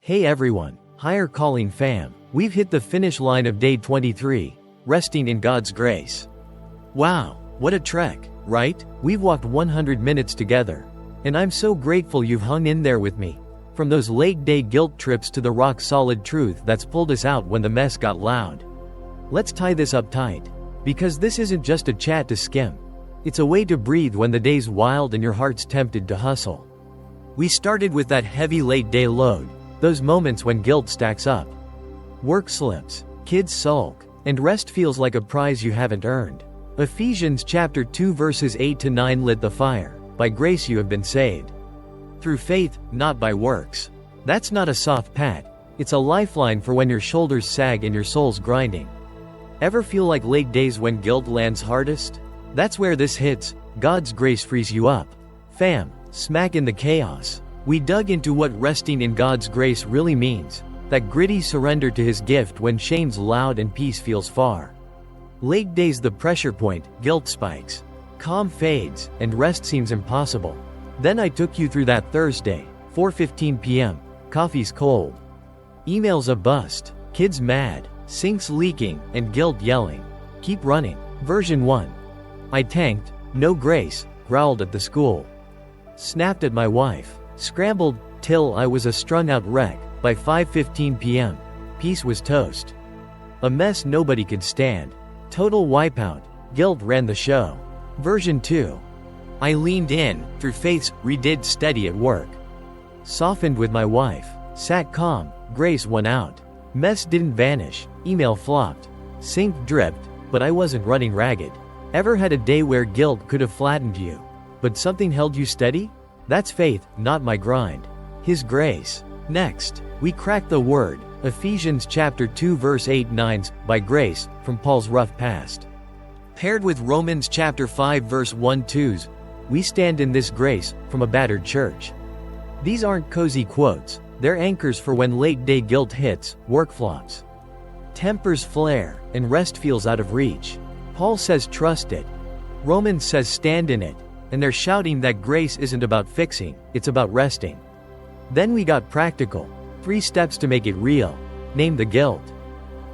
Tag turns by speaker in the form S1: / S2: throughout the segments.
S1: Hey everyone, higher calling fam, we've hit the finish line of day 23, resting in God's grace. Wow, what a trek, right? We've walked 100 minutes together. And I'm so grateful you've hung in there with me. From those late day guilt trips to the rock solid truth that's pulled us out when the mess got loud. Let's tie this up tight. Because this isn't just a chat to skim. It's a way to breathe when the day's wild and your heart's tempted to hustle. We started with that heavy late day load. Those moments when guilt stacks up. Work slips, kids sulk, and rest feels like a prize you haven't earned. Ephesians chapter 2 verses 8 to 9 lit the fire. By grace you have been saved. Through faith, not by works. That's not a soft pat. It's a lifeline for when your shoulders sag and your soul's grinding. Ever feel like late days when guilt lands hardest? That's where this hits. God's grace frees you up. Fam, smack in the chaos. We dug into what resting in God's grace really means. That gritty surrender to His gift when shame's loud and peace feels far. Late days the pressure point, guilt spikes. Calm fades, and rest seems impossible. Then I took you through that Thursday, 4:15 p.m., coffee's cold. Emails a bust, kids mad, sinks leaking, and guilt yelling. Keep running. Version 1. I tanked, no grace, growled at the school. Snapped at my wife. Scrambled, till I was a strung-out wreck. By 5:15 p.m., peace was toast. A mess nobody could stand. Total wipeout, guilt ran the show. Version 2. I leaned in, through faith's, redid steady at work. Softened with my wife, sat calm, grace won out. Mess didn't vanish, email flopped. Sink dripped, but I wasn't running ragged. Ever had a day where guilt could have flattened you, but something held you steady? That's faith, not my grind. His grace. Next, we crack the word, Ephesians chapter 2 verse 8-9's, by grace, from Paul's rough past. Paired with Romans chapter 5 verse 1-2's, we stand in this grace, from a battered church. These aren't cozy quotes, they're anchors for when late day guilt hits, work flops. Tempers flare, and rest feels out of reach. Paul says trust it. Romans says stand in it, and they're shouting that grace isn't about fixing, it's about resting. Then we got practical. 3 steps to make it real. Name the guilt.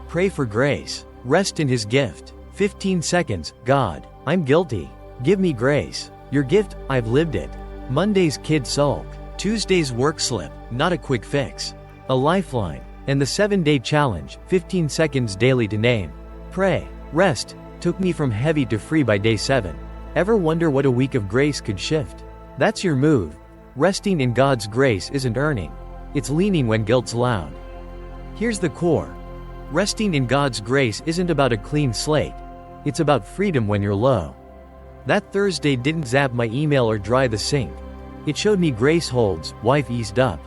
S1: Pray for grace. Rest in His gift. 15 seconds, God, I'm guilty. Give me grace. Your gift, I've lived it. Monday's kid sulk. Tuesday's work slip, not a quick fix. A lifeline. And the 7-day challenge, 15 seconds daily to name. Pray. Rest, took me from heavy to free by day 7. Ever wonder what a week of grace could shift? That's your move. Resting in God's grace isn't earning. It's leaning when guilt's loud. Here's the core. Resting in God's grace isn't about a clean slate. It's about freedom when you're low. That Thursday didn't zap my email or dry the sink. It showed me grace holds, wife eased up.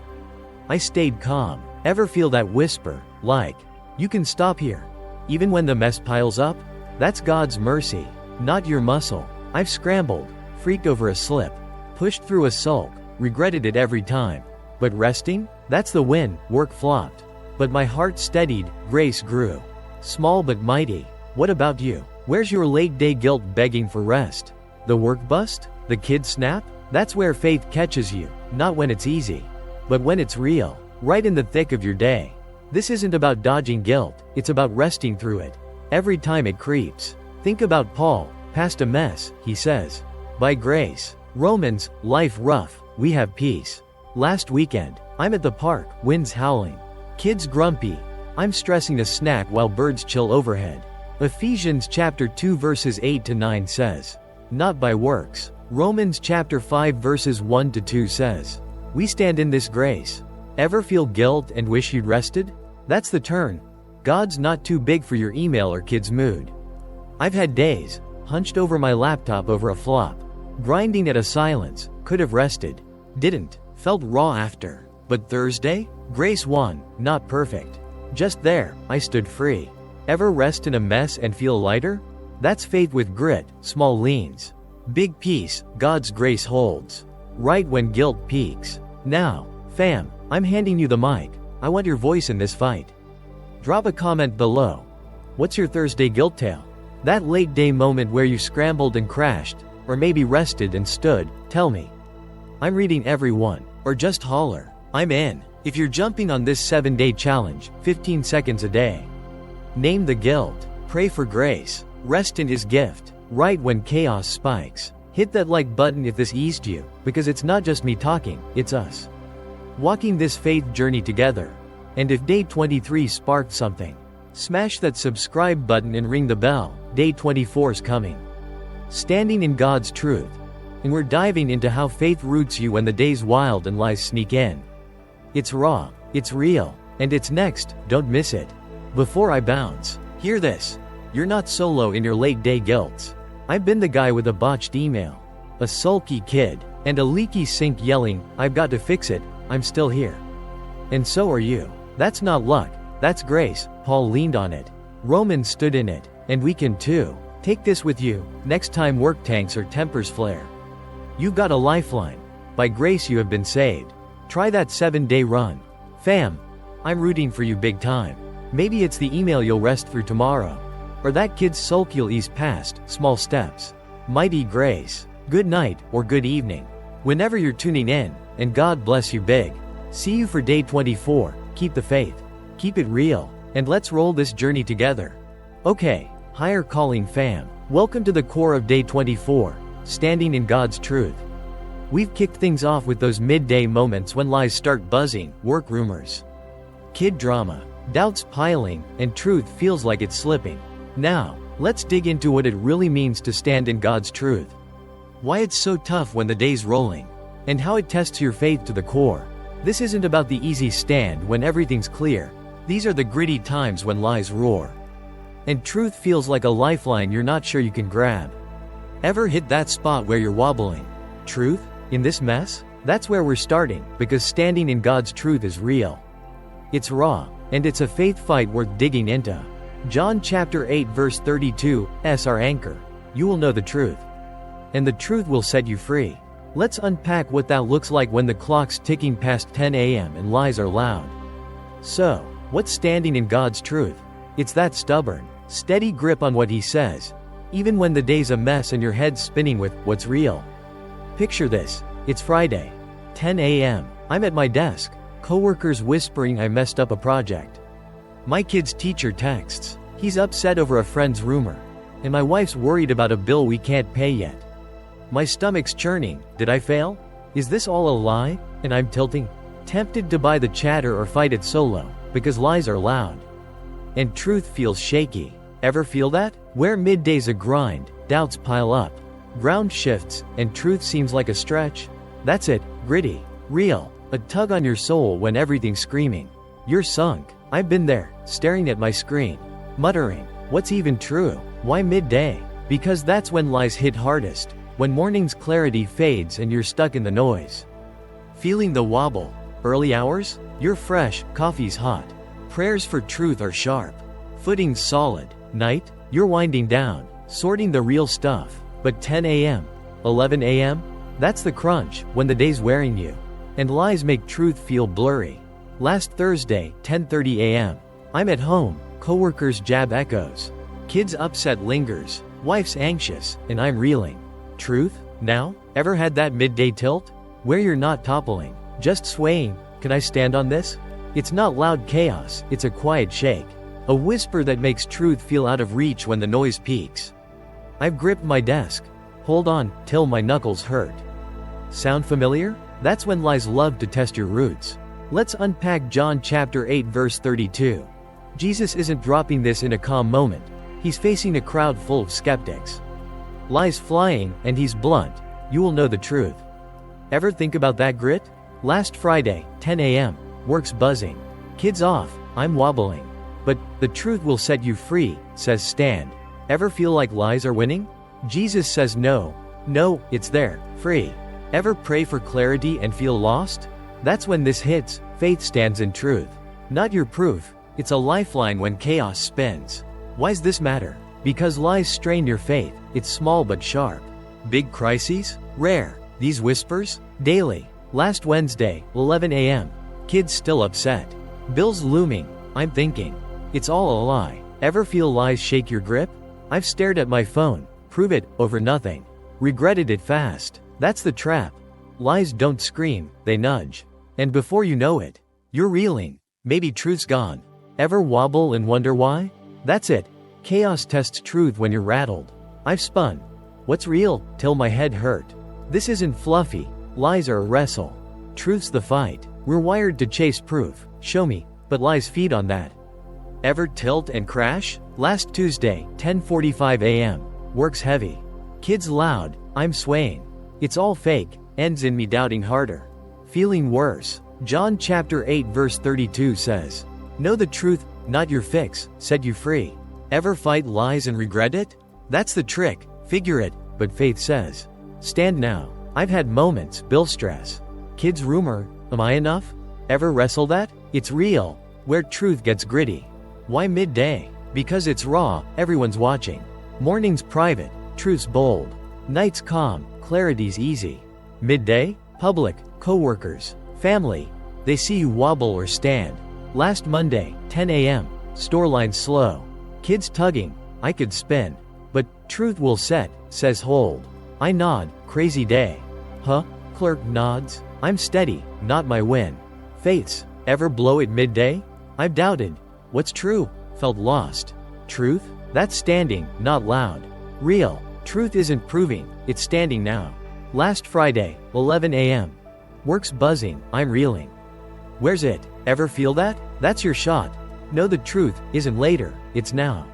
S1: I stayed calm. Ever feel that whisper, like, you can stop here? Even when the mess piles up? That's God's mercy, not your muscle. I've scrambled, freaked over a slip, pushed through a sulk, regretted it every time. But resting? That's the win. Work flopped. But my heart steadied, grace grew. Small but mighty. What about you? Where's your late day guilt begging for rest? The work bust? The kid snap? That's where faith catches you, not when it's easy, but when it's real, right in the thick of your day. This isn't about dodging guilt, it's about resting through it. Every time it creeps. Think about Paul, past a mess, he says. By grace. Romans, life rough, we have peace. Last weekend, I'm at the park, winds howling. Kids grumpy. I'm stressing a snack while birds chill overhead. Ephesians chapter 2 verses 8-9 says, not by works. Romans chapter 5 verses 1-2 says, we stand in this grace. Ever feel guilt and wish you'd rested? That's the turn. God's not too big for your email or kid's mood. I've had days, hunched over my laptop over a flop, grinding at a silence, could have rested. Didn't, felt raw after. But Thursday? Grace won, not perfect. Just there, I stood free. Ever rest in a mess and feel lighter? That's faith with grit, small leans. Big peace, God's grace holds. Right when guilt peaks. Now, fam, I'm handing you the mic. I want your voice in this fight. Drop a comment below. What's your Thursday guilt tale? That late day moment where you scrambled and crashed, or maybe rested and stood, tell me. I'm reading every one, or just holler, I'm in. If you're jumping on this 7-day challenge, 15 seconds a day. Name the guilt. Pray for grace. Rest in His gift. Write when chaos spikes. Hit that like button if this eased you, because it's not just me talking, it's us. Walking this faith journey together. And if day 23 sparked something, smash that subscribe button and ring the bell. Day 24's coming. Standing in God's truth. And we're diving into how faith roots you when the day's wild and lies sneak in. It's raw, it's real, and it's next, don't miss it. Before I bounce, hear this. You're not solo in your late day guilts. I've been the guy with a botched email, a sulky kid, and a leaky sink yelling, "I've got to fix it, I'm still here." And so are you. That's not luck, that's grace. Paul leaned on it. Romans stood in it, and we can too. Take this with you, next time work tanks or tempers flare. You've got a lifeline. By grace you have been saved. Try that 7-day run. Fam, I'm rooting for you big time. Maybe it's the email you'll rest through tomorrow. Or that kid's sulk you'll ease past, small steps. Mighty grace. Good night, or good evening. Whenever you're tuning in, and God bless you big. See you for day 24, keep the faith. Keep it real, and let's roll this journey together. Okay, higher calling fam. Welcome to the core of day 24, standing in God's truth. We've kicked things off with those midday moments when lies start buzzing, work rumors, kid drama, doubts piling, and truth feels like it's slipping. Now, let's dig into what it really means to stand in God's truth. Why it's so tough when the day's rolling, and how it tests your faith to the core. This isn't about the easy stand when everything's clear. These are the gritty times when lies roar, and truth feels like a lifeline you're not sure you can grab. Ever hit that spot where you're wobbling? Truth? In this mess? That's where we're starting, because standing in God's truth is real. It's raw, and it's a faith fight worth digging into. John chapter 8 verse 32, S our anchor. You will know the truth, and the truth will set you free. Let's unpack what that looks like when the clock's ticking past 10 a.m. and lies are loud. So, what's standing in God's truth? It's that stubborn, steady grip on what He says, even when the day's a mess and your head's spinning with what's real. Picture this. It's Friday, 10 a.m. I'm at my desk, coworkers whispering I messed up a project. My kid's teacher texts. He's upset over a friend's rumor. And my wife's worried about a bill we can't pay yet. My stomach's churning. Did I fail? Is this all a lie? And I'm tilting, tempted to buy the chatter or fight it solo, because lies are loud. And truth feels shaky. Ever feel that? Where midday's a grind, doubts pile up, ground shifts, and truth seems like a stretch? That's it, gritty, real, a tug on your soul when everything's screaming. You're sunk. I've been there, staring at my screen, muttering, what's even true? Why midday? Because that's when lies hit hardest, when morning's clarity fades and you're stuck in the noise. Feeling the wobble? Early hours? You're fresh, coffee's hot. Prayers for truth are sharp. Footing's solid. Night? You're winding down, sorting the real stuff. But 10 a.m., 11 a.m.? That's the crunch, when the day's wearing you. And lies make truth feel blurry. Last Thursday, 10:30 a.m. I'm at home, coworkers jab echoes. Kids upset lingers, wife's anxious, and I'm reeling. Truth? Now? Ever had that midday tilt? Where you're not toppling, just swaying. Can I stand on this? It's not loud chaos, it's a quiet shake. A whisper that makes truth feel out of reach when the noise peaks. I've gripped my desk. Hold on, till my knuckles hurt. Sound familiar? That's when lies love to test your roots. Let's unpack John chapter 8 verse 32. Jesus isn't dropping this in a calm moment. He's facing a crowd full of skeptics. Lies flying, and he's blunt. You will know the truth. Ever think about that grit? Last Friday, 10 a.m. Work's buzzing. Kids off, I'm wobbling. But the truth will set you free, says stand. Ever feel like lies are winning? Jesus says no. No, it's there, free. Ever pray for clarity and feel lost? That's when this hits. Faith stands in truth. Not your proof. It's a lifeline when chaos spins. Why's this matter? Because lies strain your faith. It's small but sharp. Big crises? Rare. These whispers? Daily. Last Wednesday, 11 a.m. Kids still upset. Bills looming. I'm thinking, it's all a lie. Ever feel lies shake your grip? I've stared at my phone. Prove it, over nothing. Regretted it fast. That's the trap. Lies don't scream, they nudge. And before you know it, You're reeling. Maybe truth's gone. Ever wobble and wonder why? That's it. Chaos tests truth when you're rattled. I've spun. What's real? Till my head hurt. This isn't fluffy. Lies are a wrestle. Truth's the fight. We're wired to chase proof. Show me. But lies feed on that. Ever tilt and crash? Last Tuesday, 10:45 a.m. Work's heavy. Kids loud. I'm swaying. It's all fake. Ends in me doubting harder. Feeling worse. John chapter 8 verse 32 says, "Know the truth, not your fix, set you free." Ever fight lies and regret it? That's the trick. Figure it. But faith says, stand now. I've had moments. Bill stress. Kids rumor. Am I enough? Ever wrestle that? It's real. Where truth gets gritty. Why midday? Because it's raw. Everyone's watching. Morning's private. Truth's bold. Night's calm. Clarity's easy. Midday? Public. Co-workers. Family. They see you wobble or stand. Last Monday, 10 a.m. Store line slow. Kids tugging. I could spin. But truth will set, says hold. I nod. Crazy day. Huh? Clerk nods. I'm steady, not my win. Faiths. Ever blow at midday? I've doubted. What's true? Felt lost. Truth? That's standing, not loud. Real. Truth isn't proving, it's standing now. Last Friday, 11 a.m. Work's buzzing, I'm reeling. Where's it? Ever feel that? That's your shot. Know the truth isn't later, it's now.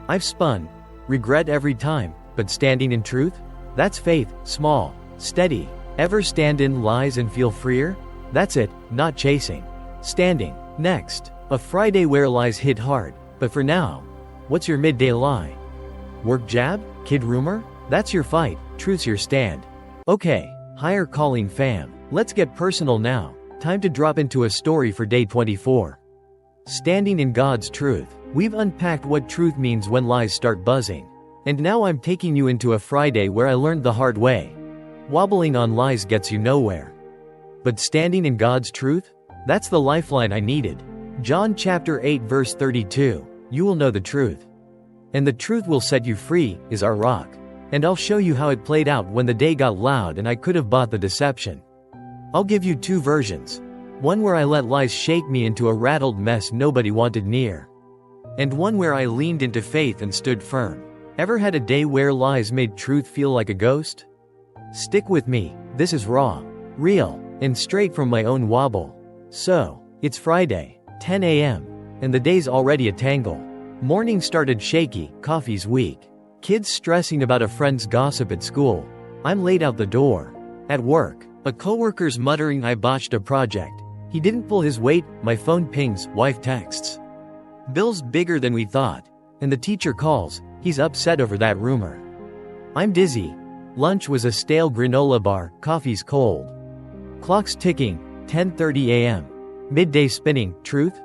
S1: I've spun. Regret every time, but standing in truth? That's faith, small, steady. Ever stand in lies and feel freer? That's it, not chasing. Standing. Next. A Friday where lies hit hard, but for now, what's your midday lie? Work jab? Kid rumor? That's your fight, truth's your stand. Okay, higher calling fam. Let's get personal now. Time to drop into a story for day 24. Standing in God's truth. We've unpacked what truth means when lies start buzzing. And now I'm taking you into a Friday where I learned the hard way. Wobbling on lies gets you nowhere. But standing in God's truth? That's the lifeline I needed. John chapter 8 verse 32, you will know the truth. And the truth will set you free, is our rock. And I'll show you how it played out when the day got loud and I could have bought the deception. I'll give you two versions. One where I let lies shake me into a rattled mess nobody wanted near. And one where I leaned into faith and stood firm. Ever had a day where lies made truth feel like a ghost? Stick with me, this is raw, real, and straight from my own wobble. So, it's Friday, 10 a.m., and the day's already a tangle. Morning started shaky, coffee's weak. Kids stressing about a friend's gossip at school. I'm late out the door. At work, a coworker's muttering I botched a project. He didn't pull his weight, my phone pings, wife texts. Bill's bigger than we thought. And the teacher calls, he's upset over that rumor. I'm dizzy. Lunch was a stale granola bar, coffee's cold. Clock's ticking, 10:30 a.m. Midday spinning, truth?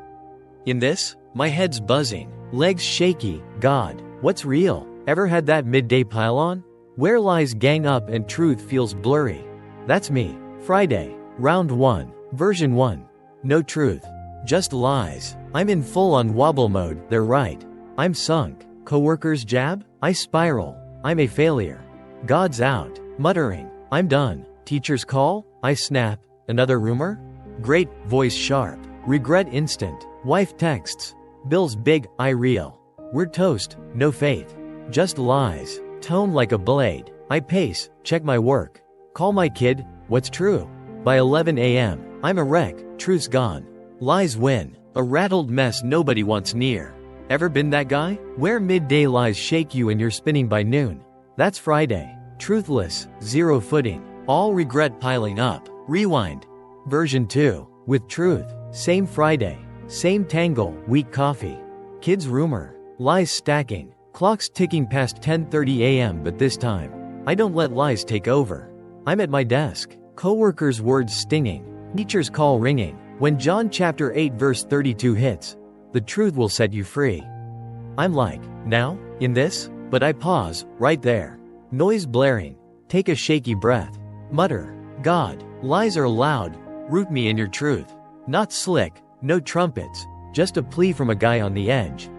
S1: In this, my head's buzzing, legs shaky, God, what's real? Ever had that midday pile on? Where lies gang up and truth feels blurry. That's me. Friday, round 1, version 1. No truth. Just lies. I'm in full-on wobble mode, they're right. I'm sunk. Coworkers jab? I spiral. I'm a failure. God's out. Muttering. I'm done. Teachers call? I snap. Another rumor? Great. Voice sharp. Regret instant. Wife texts. Bill's big. I reel. We're toast. No faith. Just lies. Tone like a blade. I pace. Check my work. Call my kid. What's true? By 11 a.m., I'm a wreck. Truth's gone. Lies win. A rattled mess nobody wants near. Ever been that guy? Where midday lies shake you and you're spinning by noon. That's Friday. Truthless. Zero footing. All regret piling up. Rewind. Version 2. With truth. Same Friday. Same tangle. Weak coffee. Kids rumor. Lies stacking. Clock's ticking past 10:30 a.m. but this time, I don't let lies take over. I'm at my desk. Coworkers' words stinging. Teacher's call ringing. When John chapter 8 verse 32 hits, the truth will set you free. I'm like, now? In this? But I pause, right there. Noise blaring. Take a shaky breath. Mutter. God, lies are loud. Root me in your truth. Not slick, no trumpets. Just a plea from a guy on the edge.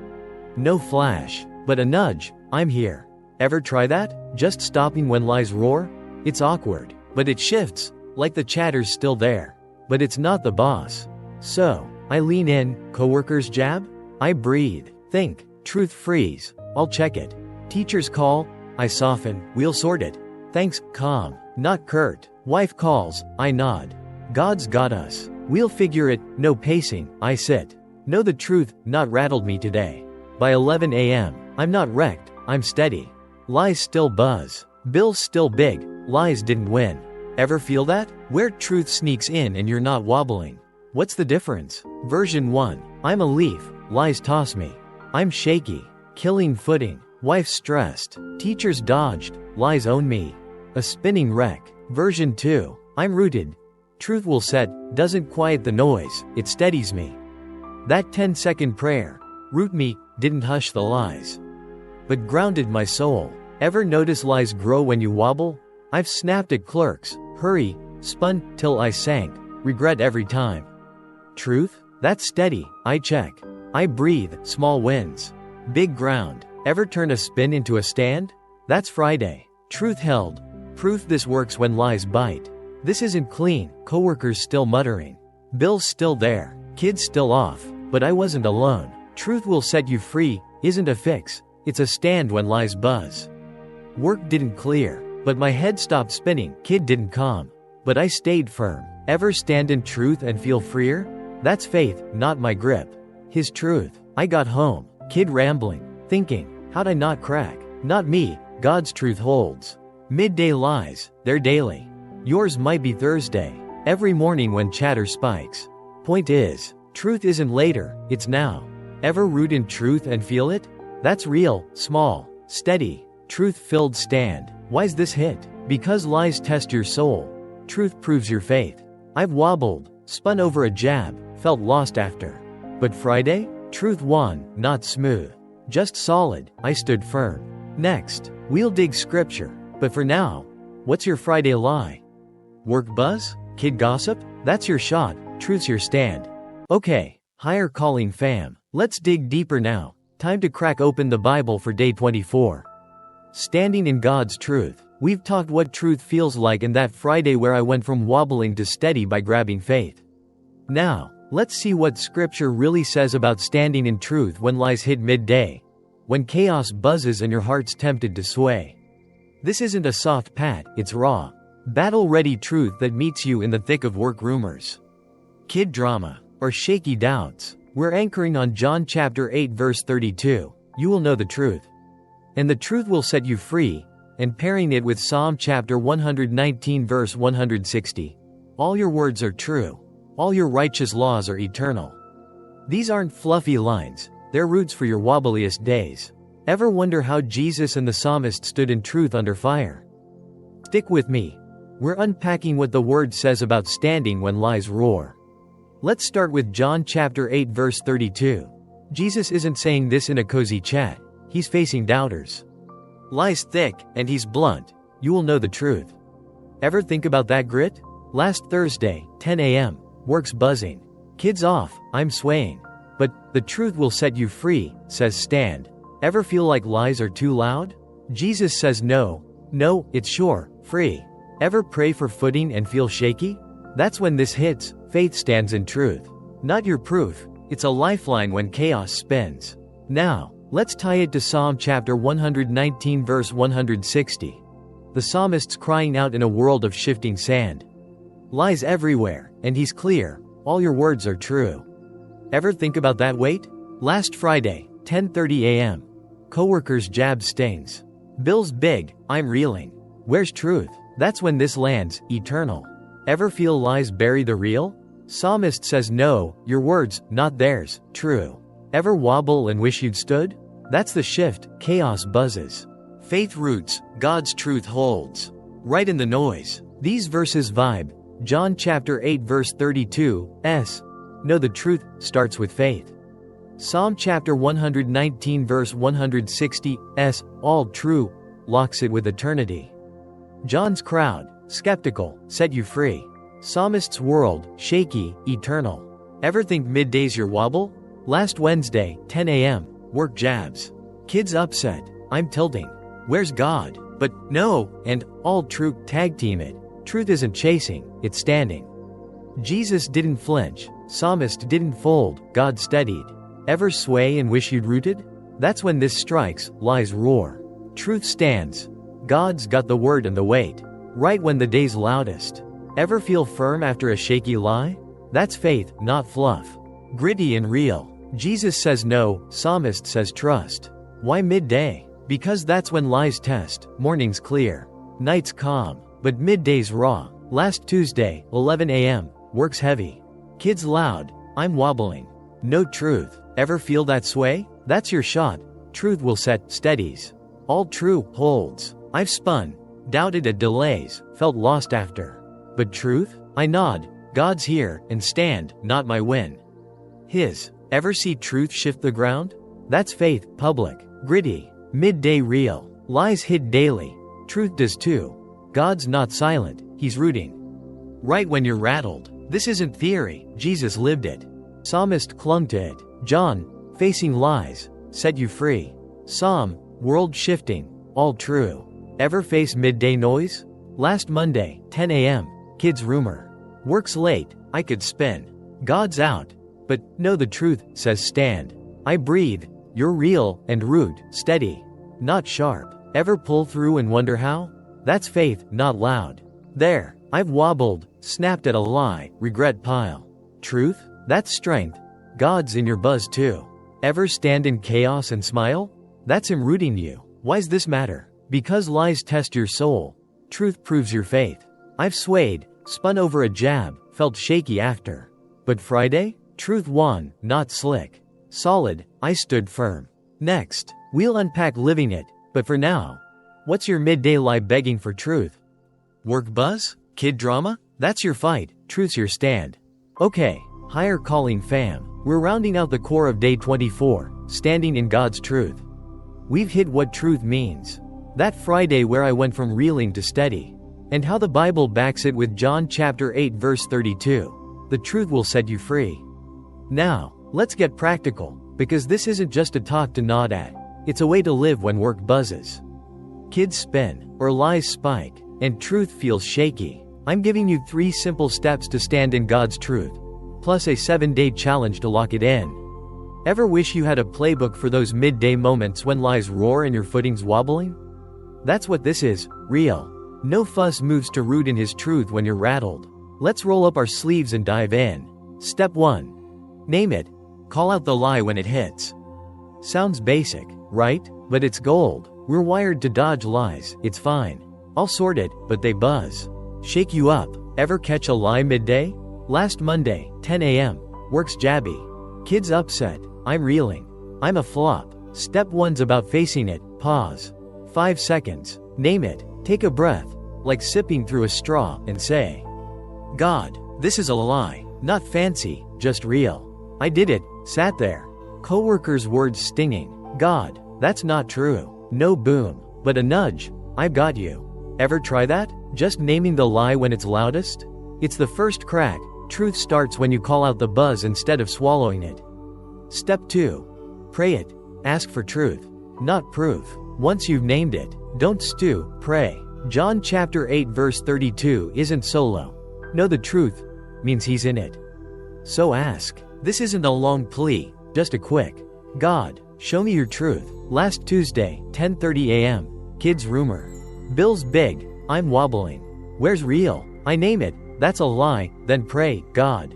S1: No flash, but a nudge. I'm here. Ever try that? Just stopping when lies roar? It's awkward, but it shifts. Like the chatter's still there. But it's not the boss. So, I lean in, coworkers jab? I breathe, think, truth freeze, I'll check it. Teachers call, I soften, we'll sort it. Thanks, calm, not curt. Wife calls, I nod. God's got us. We'll figure it, no pacing, I sit. Know the truth, not rattled me today. By 11 a.m., I'm not wrecked, I'm steady. Lies still buzz. Bills still big, lies didn't win. Ever feel that? Where truth sneaks in and you're not wobbling. What's the difference? Version 1. I'm a leaf, lies toss me. I'm shaky, killing footing. Wife stressed. Teachers dodged, lies own me. A spinning wreck. Version 2. I'm rooted. Truth will set, doesn't quiet the noise, it steadies me. That 10-second prayer, root me, didn't hush the lies, but grounded my soul. Ever notice lies grow when you wobble? I've snapped at clerks, hurry, spun till I sank, regret every time. Truth? That's steady, I check. I breathe, small wins. Big ground. Ever turn a spin into a stand? That's Friday. Truth held. Proof this works when lies bite. This isn't clean, coworkers still muttering. Bills still there, kids still off, but I wasn't alone. Truth will set you free, isn't a fix, it's a stand when lies buzz. Work didn't clear, but my head stopped spinning. Kid didn't calm, but I stayed firm. Ever stand in truth and feel freer? That's faith, not my grip. His truth. I got home, kid rambling, thinking, how'd I not crack? Not me, God's truth holds. Midday lies, they're daily. Yours might be Thursday, every morning when chatter spikes. Point is, truth isn't later, it's now. Ever root in truth and feel it? That's real, small, steady, truth-filled stand. Why's this hit? Because lies test your soul. Truth proves your faith. I've wobbled, spun over a jab, felt lost after. But Friday? Truth won, not smooth. Just solid, I stood firm. Next, we'll dig scripture. But for now, what's your Friday lie? Work buzz? Kid gossip? That's your shot, truth's your stand. Okay, higher calling fam. Let's dig deeper now. Time to crack open the Bible for day 24. Standing in God's truth. We've talked what truth feels like in that Friday where I went from wobbling to steady by grabbing faith. Now, let's see what scripture really says about standing in truth when lies hit midday. When chaos buzzes and your heart's tempted to sway. This isn't a soft pat, it's raw. Battle-ready truth that meets you in the thick of work rumors, kid drama, or shaky doubts. We're anchoring on John chapter 8 verse 32. You will know the truth, and the truth will set you free, and pairing it with Psalm chapter 119 verse 160. All your words are true. All your righteous laws are eternal. These aren't fluffy lines, they're roots for your wobbliest days. Ever wonder how Jesus and the psalmist stood in truth under fire? Stick with me. We're unpacking what the word says about standing when lies roar. Let's start with John chapter 8 verse 32. Jesus isn't saying this in a cozy chat. He's facing doubters. Lies thick, and he's blunt. You will know the truth. Ever think about that grit? Last Thursday, 10 a.m., work's buzzing. Kids off, I'm swaying. But the truth will set you free, says stand. Ever feel like lies are too loud? Jesus says no, it's sure, free. Ever pray for footing and feel shaky? That's when this hits. Faith stands in truth. Not your proof, it's a lifeline when chaos spins. Now, let's tie it to Psalm chapter 119 verse 160. The psalmist's crying out in a world of shifting sand. Lies everywhere, and he's clear, all your words are true. Ever think about that weight? Last Friday, 10:30 a.m. Coworkers jab stings. Bills big, I'm reeling. Where's truth? That's when this lands, eternal. Ever feel lies bury the real? Psalmist says no, your words, not theirs, true. Ever wobble and wish you'd stood? That's the shift, chaos buzzes. Faith roots, God's truth holds. Right in the noise. These verses vibe. John chapter 8 verse 32, know the truth, starts with faith. Psalm chapter 119 verse 160, all true, locks it with eternity. John's crowd, skeptical, set you free. Psalmist's world, shaky, eternal. Ever think midday's your wobble? Last Wednesday, 10 a.m., work jabs. Kids upset, I'm tilting. Where's God? But no, and all true, tag team it. Truth isn't chasing, it's standing. Jesus didn't flinch, Psalmist didn't fold, God steadied. Ever sway and wish you'd rooted? That's when this strikes, lies roar. Truth stands. God's got the word and the weight. Right when the day's loudest. Ever feel firm after a shaky lie? That's faith, not fluff. Gritty and real. Jesus says no, Psalmist says trust. Why midday? Because that's when lies test, morning's clear, night's calm, but midday's raw. Last Tuesday, 11 a.m., work's heavy. Kids loud, I'm wobbling. No truth. Ever feel that sway? That's your shot. Truth will set, steadies. All true, holds. I've spun, doubted at delays, felt lost after. But truth? I nod, God's here, and stand, not my win. His. Ever see truth shift the ground? That's faith, public, gritty, midday real. Lies hid daily. Truth does too. God's not silent, he's rooting. Right when you're rattled. This isn't theory, Jesus lived it. Psalmist clung to it. John, facing lies, set you free. Psalm, world shifting, all true. Ever face midday noise? Last Monday, 10 a.m., kids rumor. Work's late, I could spin. God's out. But, know the truth, says stand. I breathe, you're real, and root, steady. Not sharp. Ever pull through and wonder how? That's faith, not loud. There, I've wobbled, snapped at a lie, regret pile. Truth? That's strength. God's in your buzz too. Ever stand in chaos and smile? That's him rooting you. Why's this matter? Because lies test your soul. Truth proves your faith. I've swayed, spun over a jab, felt shaky after. But Friday? Truth won, not slick. Solid, I stood firm. Next, we'll unpack living it, but for now, what's your midday lie begging for truth? Work buzz? Kid drama? That's your fight, truth's your stand. Okay, higher calling fam. We're rounding out the core of day 24, standing in God's truth. We've hit what truth means. That Friday where I went from reeling to steady. And how the Bible backs it with John chapter 8 verse 32. The truth will set you free. Now, let's get practical, because this isn't just a talk to nod at. It's a way to live when work buzzes. Kids spin, or lies spike, and truth feels shaky. I'm giving you 3 simple steps to stand in God's truth, plus a 7-day challenge to lock it in. Ever wish you had a playbook for those midday moments when lies roar and your footing's wobbling? That's what this is, real. No fuss moves to root in his truth when you're rattled. Let's roll up our sleeves and dive in. Step 1. Name it. Call out the lie when it hits. Sounds basic, right? But it's gold. We're wired to dodge lies, it's fine. I'll sort it, but they buzz. Shake you up. Ever catch a lie midday? Last Monday, 10 a.m., work's jabby. Kids upset. I'm reeling. I'm a flop. Step 1's about facing it. Pause. 5 seconds. Name it. Take a breath, like sipping through a straw, and say, God, this is a lie. Not fancy, just real. I did it. Sat there. Coworkers' words stinging. God, that's not true. No boom, but a nudge. I've got you. Ever try that? Just naming the lie when it's loudest? It's the first crack. Truth starts when you call out the buzz instead of swallowing it. Step 2. Pray it. Ask for truth, not proof. Once you've named it, don't stew, pray. John chapter 8 verse 32 isn't solo. Know the truth means he's in it. So ask. This isn't a long plea, just a quick, God, show me your truth. Last Tuesday, 10:30 a.m., kids rumor. Bill's big, I'm wobbling. Where's real? I name it, that's a lie, then pray, God.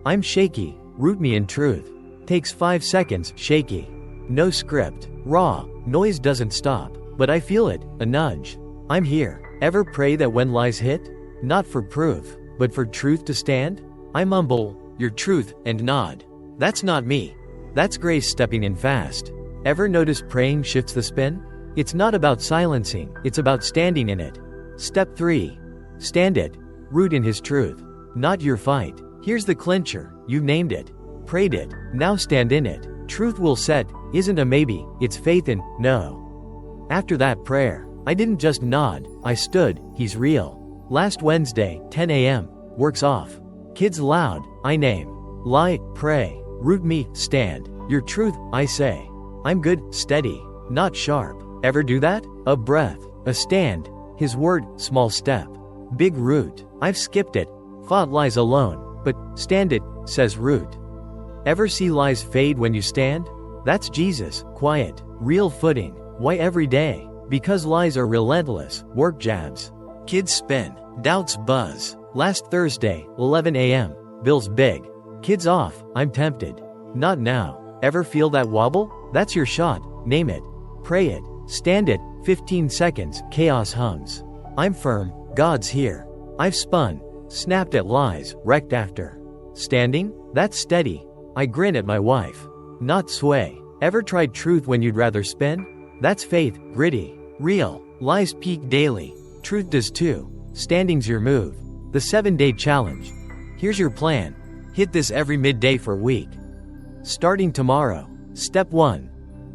S1: I'm shaky, root me in truth. Takes 5 seconds, shaky. No script, raw, noise doesn't stop, but I feel it, a nudge. I'm here. Ever pray that when lies hit? Not for proof, but for truth to stand? I mumble, your truth, and nod. That's not me. That's grace stepping in fast. Ever notice praying shifts the spin? It's not about silencing, it's about standing in it. Step 3. Stand it. Root in his truth. Not your fight. Here's the clincher. You've named it. Prayed it. Now stand in it. Truth will set, isn't a maybe, it's faith in, no. After that prayer, I didn't just nod, I stood, he's real. Last Wednesday, 10 a.m., work's off. Kids loud, I name. Lie, pray. Root me, stand. Your truth, I say. I'm good, steady, not sharp. Ever do that? A breath, a stand. His word, small step. Big root. I've skipped it. Fought lies alone. But, stand it, says Root. Ever see lies fade when you stand? That's Jesus, quiet, real footing. Why every day? Because lies are relentless, work jabs. Kids spin, doubts buzz. Last Thursday, 11 a.m., Bill's big. Kids off, I'm tempted. Not now. Ever feel that wobble? That's your shot, name it. Pray it, stand it, 15 seconds, chaos hums. I'm firm, God's here. I've spun, snapped at lies, wrecked after. Standing? That's steady. I grin at my wife. Not sway. Ever tried truth when you'd rather spin? That's faith, gritty, real. Lies peak daily. Truth does too. Standing's your move. The 7-day challenge. Here's your plan. Hit this every midday for a week. Starting tomorrow. Step 1.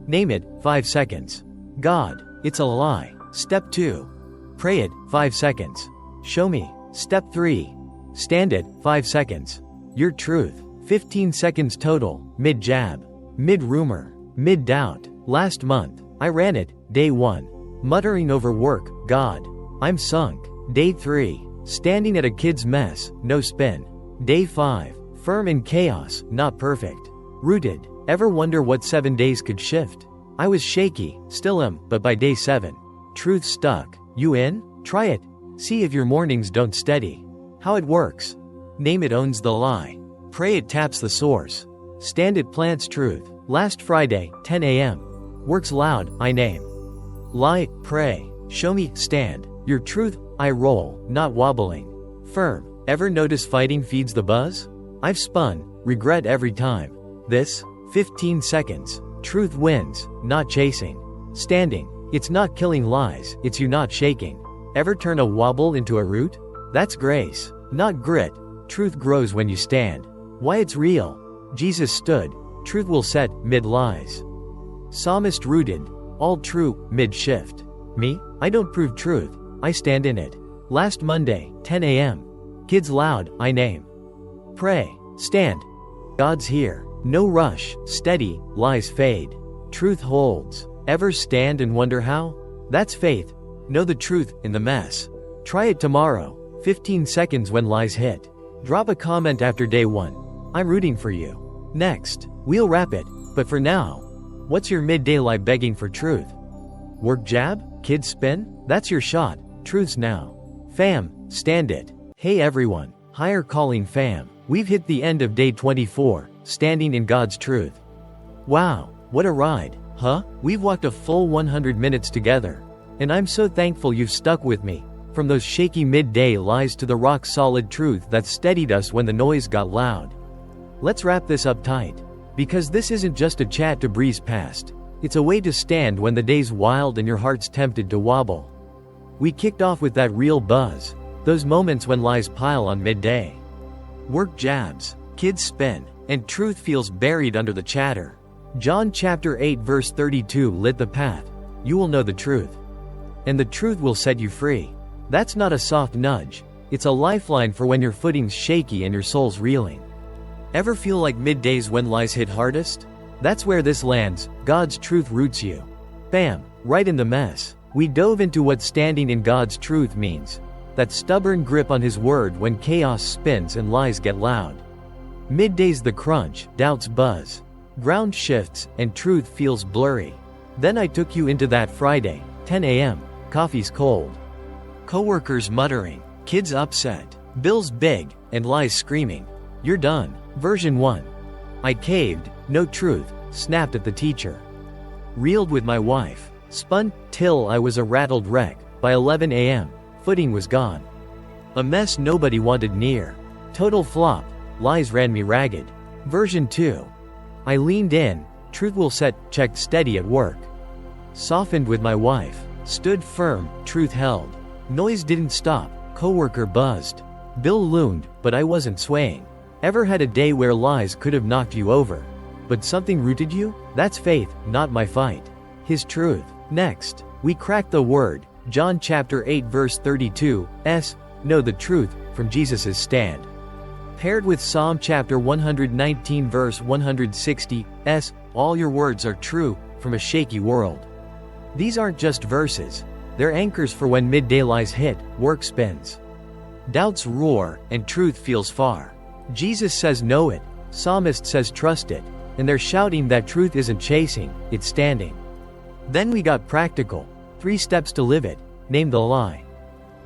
S1: Name it, 5 seconds. God, it's a lie. Step 2. Pray it, 5 seconds. Show me. Step 3. Stand it, 5 seconds. Your truth. 15 seconds total. Mid-jab. Mid-rumor. Mid-doubt. Last month, I ran it, day 1. Muttering over work, God. I'm sunk. Day 3. Standing at a kid's mess, no spin. Day 5. Firm in chaos, not perfect. Rooted. Ever wonder what 7 days could shift? I was shaky, still am, but by day 7. Truth stuck. You in? Try it. See if your mornings don't steady. How it works. Name it owns the lie. Pray it taps the source. Stand it plants truth. Last Friday, 10 a.m. Works loud, I name. Lie, pray. Show me, stand. Your truth, I roll, not wobbling. Firm. Ever notice fighting feeds the buzz? I've spun, regret every time. This, 15 seconds. Truth wins, not chasing. Standing. It's not killing lies, it's you not shaking. Ever turn a wobble into a root? That's grace, not grit. Truth grows when you stand. Why it's real. Jesus stood. Truth will set, mid-lies. Psalmist rooted. All true, mid-shift. Me? I don't prove truth. I stand in it. Last Monday, 10 a.m. Kids loud, I name. Pray. Stand. God's here. No rush. Steady. Lies fade. Truth holds. Ever stand and wonder how? That's faith. Know the truth in the mess. Try it tomorrow. 15 seconds when lies hit. Drop a comment after day 1. I'm rooting for you. Next, we'll wrap it. But for now, what's your midday lie begging for truth? Work jab? Kids spin? That's your shot. Truth's now. Fam, stand it. Hey everyone, higher calling fam. We've hit the end of day 24, standing in God's truth. Wow, what a ride, huh? We've walked a full 100 minutes together. And I'm so thankful you've stuck with me. From those shaky midday lies to the rock-solid truth that steadied us when the noise got loud. Let's wrap this up tight. Because this isn't just a chat to breeze past. It's a way to stand when the day's wild and your heart's tempted to wobble. We kicked off with that real buzz. Those moments when lies pile on midday. Work jabs, kids spin, and truth feels buried under the chatter. John chapter 8 verse 32 lit the path. You will know the truth. And the truth will set you free. That's not a soft nudge. It's a lifeline for when your footing's shaky and your soul's reeling. Ever feel like middays when lies hit hardest? That's where this lands. God's truth roots you. Bam, right in the mess. We dove into what standing in God's truth means. That stubborn grip on His word when chaos spins and lies get loud. Midday's the crunch, doubts buzz. Ground shifts, and truth feels blurry. Then I took you into that Friday, 10 a.m., coffee's cold. Coworkers muttering, kids upset, bills big, and lies screaming. You're done. Version 1. I caved, no truth, snapped at the teacher. Reeled with my wife. Spun, till I was a rattled wreck. By 11 a.m., footing was gone. A mess nobody wanted near. Total flop, lies ran me ragged. Version 2. I leaned in, truth will set, checked steady at work. Softened with my wife, stood firm, truth held. Noise didn't stop, coworker buzzed. Bill loomed, but I wasn't swaying. Ever had a day where lies could have knocked you over? But something rooted you? That's faith, not my fight. His truth. Next, we cracked the word, John chapter 8 verse 32, know the truth, from Jesus' stand. Paired with Psalm chapter 119 verse 160, all your words are true, from a shaky world. These aren't just verses. They're anchors for when midday lies hit, work spins. Doubts roar, and truth feels far. Jesus says know it, psalmist says trust it, and they're shouting that truth isn't chasing, it's standing. Then we got practical. 3 steps to live it. Name the lie.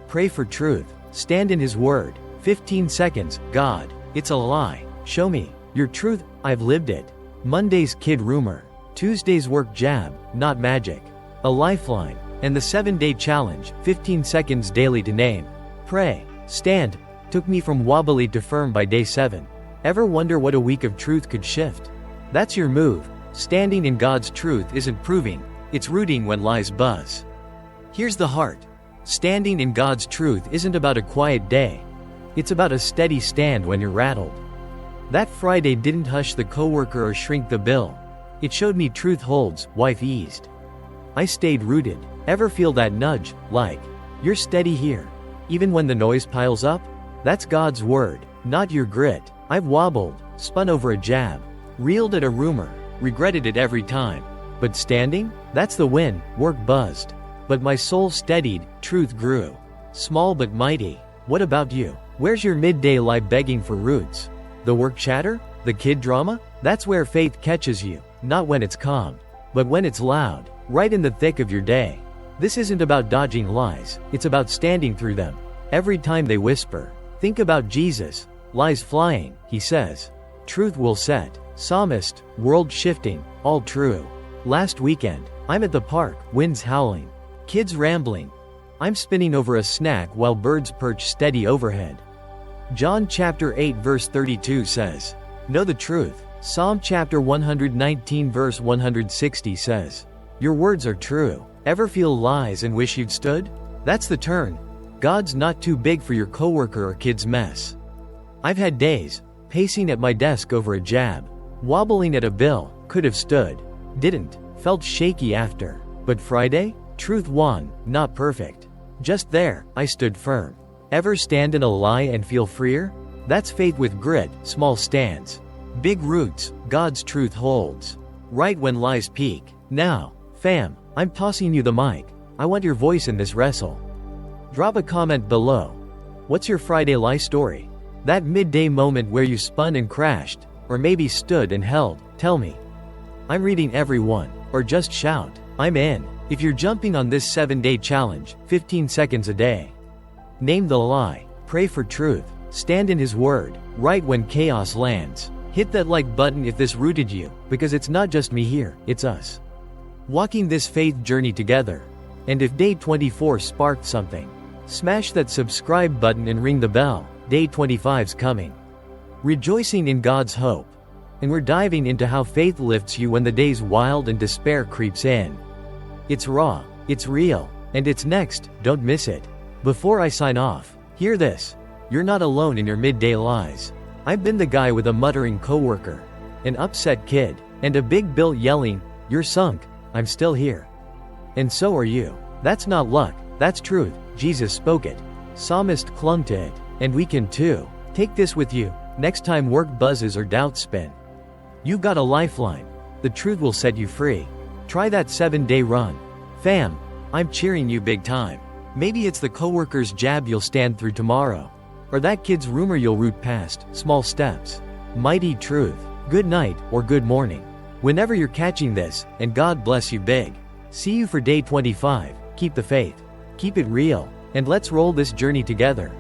S1: Pray for truth. Stand in His Word. 15 seconds. God, it's a lie. Show me your truth. I've lived it. Monday's kid rumor. Tuesday's work jab, not magic. A lifeline. And the 7-day challenge. 15 seconds daily to name. Pray. Stand. Took me from wobbly to firm by day 7. Ever wonder what a week of truth could shift? That's your move. Standing in God's truth isn't proving, it's rooting when lies buzz. Here's the heart. Standing in God's truth isn't about a quiet day. It's about a steady stand when you're rattled. That Friday didn't hush the coworker or shrink the bill. It showed me truth holds, wife eased. I stayed rooted. Ever feel that nudge, like, you're steady here, even when the noise piles up? That's God's word, not your grit. I've wobbled, spun over a jab, reeled at a rumor, regretted it every time. But standing? That's the win. Work buzzed. But my soul steadied, truth grew. Small but mighty. What about you? Where's your midday lie begging for roots? The work chatter? The kid drama? That's where faith catches you, not when it's calm, but when it's loud, right in the thick of your day. This isn't about dodging lies, it's about standing through them. Every time they whisper, think about Jesus. Lies flying, He says. Truth will set. Psalmist, world shifting, all true. Last weekend, I'm at the park, winds howling, kids rambling. I'm spinning over a snack while birds perch steady overhead. John chapter 8 verse 32 says, know the truth. Psalm chapter 119 verse 160 says, your words are true. Ever feel lies and wish you'd stood? That's the turn. God's not too big for your coworker or kid's mess. I've had days, pacing at my desk over a jab, wobbling at a bill, could have stood, didn't, felt shaky after. But Friday, truth won, not perfect. Just there, I stood firm. Ever stand in a lie and feel freer? That's faith with grit, small stands. Big roots, God's truth holds. Right when lies peak. Now, fam, I'm tossing you the mic. I want your voice in this wrestle. Drop a comment below. What's your Friday lie story? That midday moment where you spun and crashed, or maybe stood and held, tell me. I'm reading every one, or just shout, I'm in. If you're jumping on this 7-day challenge, 15 seconds a day. Name the lie, pray for truth, stand in His Word, right when chaos lands. Hit that like button if this rooted you, because it's not just me here, it's us. Walking this faith journey together. And if day 24 sparked something, smash that subscribe button and ring the bell. Day 25's coming. Rejoicing in God's hope. And we're diving into how faith lifts you when the day's wild and despair creeps in. It's raw, it's real, and it's next, don't miss it. Before I sign off, hear this. You're not alone in your midday lies. I've been the guy with a muttering coworker, an upset kid, and a big bill yelling, you're sunk, I'm still here. And so are you. That's not luck, that's truth. Jesus spoke it. Psalmist clung to it. And we can too. Take this with you, next time work buzzes or doubts spin. You've got a lifeline. The truth will set you free. Try that 7-day run. Fam, I'm cheering you big time. Maybe it's the coworker's jab you'll stand through tomorrow. Or that kid's rumor you'll root past, small steps. Mighty truth. Good night, or good morning. Whenever you're catching this, and God bless you big. See you for day 25, keep the faith. Keep it real, and let's roll this journey together.